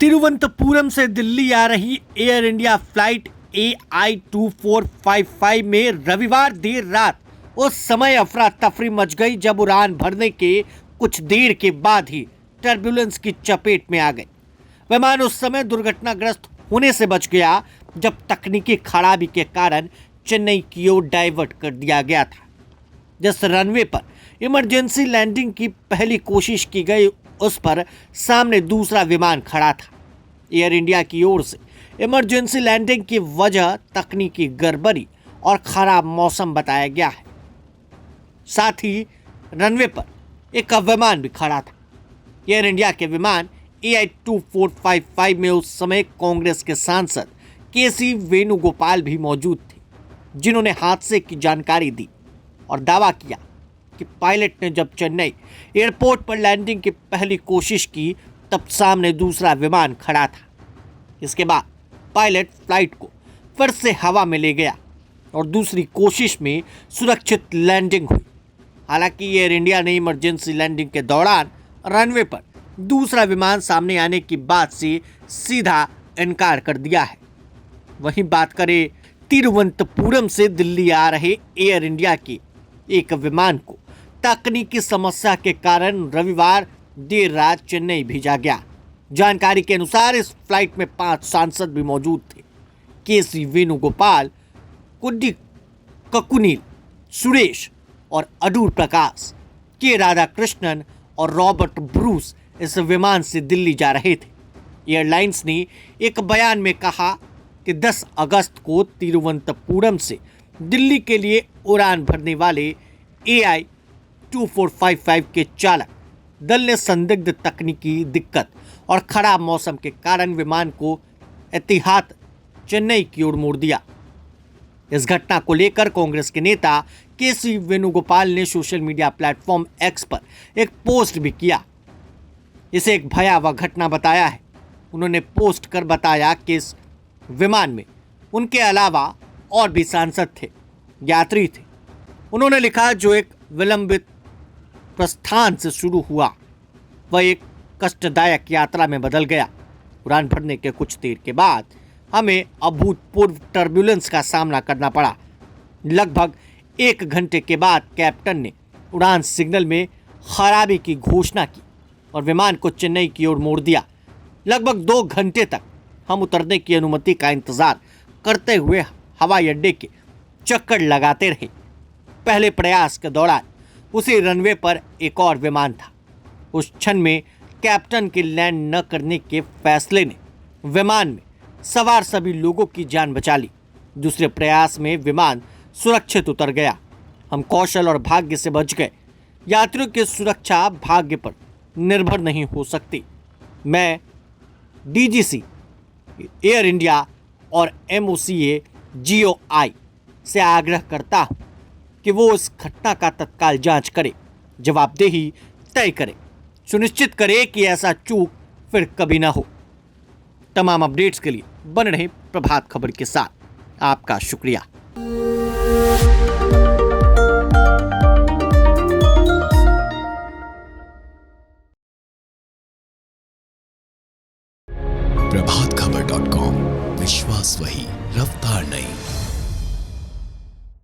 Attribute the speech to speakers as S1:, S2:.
S1: तिरुवनंतपुरम से दिल्ली आ रही air India flight AI-2455 में रविवार देर रात उस समय अफरा तफरी मच गई जब उड़ान भरने के कुछ देर के बाद ही टर्बुलेंस की चपेट में आ गई। विमान उस समय दुर्घटनाग्रस्त होने से बच गया जब तकनीकी खराबी के कारण चेन्नई की ओर डाइवर्ट कर दिया गया था। जिस रनवे पर इमरजेंसी लैंडिंग की पहली कोशिश की गई उस पर सामने दूसरा विमान खड़ा था। एयर इंडिया की ओर से इमरजेंसी लैंडिंग की वजह तकनीकी गड़बड़ी और खराब मौसम बताया गया है। साथ ही रनवे पर एक विमान भी खड़ा था। एयर इंडिया के विमान AI-2455 में उस समय कांग्रेस के सांसद KC वेणुगोपाल भी मौजूद थे, जिन्होंने हादसे की जानकारी दी और दावा किया कि पायलट ने जब चेन्नई एयरपोर्ट पर लैंडिंग की पहली कोशिश की तब सामने दूसरा विमान खड़ा था। इसके बाद पायलट फ्लाइट को फिर से हवा में ले गया और दूसरी कोशिश में सुरक्षित लैंडिंग हुई। हालांकि एयर इंडिया ने इमरजेंसी लैंडिंग के दौरान रनवे पर दूसरा विमान सामने आने की बात से सीधा इनकार कर दिया है। वहीं बात करें तिरुवनंतपुरम से दिल्ली आ रहे एयर इंडिया के एक विमान को तकनीकी समस्या के कारण रविवार देर रात चेन्नई भेजा गया। जानकारी के अनुसार इस फ्लाइट में 5 सांसद भी मौजूद थे। KC वेणुगोपाल, कुड्डी ककुनील, सुरेश और अडूर प्रकाश, के राधाकृष्णन और रॉबर्ट ब्रूस इस विमान से दिल्ली जा रहे थे। एयरलाइंस ने एक बयान में कहा कि 10 अगस्त को तिरुवनंतपुरम से दिल्ली के लिए उड़ान भरने वाले AI-2455 के चालक दल ने संदिग्ध तकनीकी दिक्कत और खराब मौसम के कारण विमान को एहतियात चेन्नई की ओर मोड़ दिया। इस घटना को लेकर कांग्रेस के नेता KC वेणुगोपाल ने सोशल मीडिया प्लेटफॉर्म X पर एक पोस्ट भी किया। इसे एक भयावह घटना बताया है। उन्होंने पोस्ट कर बताया कि इस विमान में उनके अलावा और भी सांसद थे, यात्री थे। उन्होंने लिखा, जो एक विलंबित प्रस्थान से शुरू हुआ वह एक कष्टदायक यात्रा में बदल गया। उड़ान भरने के कुछ देर के बाद हमें अभूतपूर्व टर्बुलेंस का सामना करना पड़ा। लगभग 1 घंटे के बाद कैप्टन ने उड़ान सिग्नल में खराबी की घोषणा की और विमान को चेन्नई की ओर मोड़ दिया। लगभग 2 घंटे तक हम उतरने की अनुमति का इंतजार करते हुए हवाई अड्डे के चक्कर लगाते रहे। पहले प्रयास के दौरान उसी रनवे पर एक और विमान था। उस क्षण में कैप्टन के लैंड न करने के फैसले ने विमान में सवार सभी लोगों की जान बचा ली। दूसरे प्रयास में विमान सुरक्षित उतर गया। हम कौशल और भाग्य से बच गए। यात्रियों की सुरक्षा भाग्य पर निर्भर नहीं हो सकती। मैं DGC एयर इंडिया और MOCA GOI से आग्रह करता हूं कि वो इस घटना का तत्काल जांच करे, जवाबदेही तय करे, सुनिश्चित करे कि ऐसा चूक फिर कभी ना हो। तमाम अपडेट्स के लिए बने रहें प्रभात खबर के साथ। आपका शुक्रिया।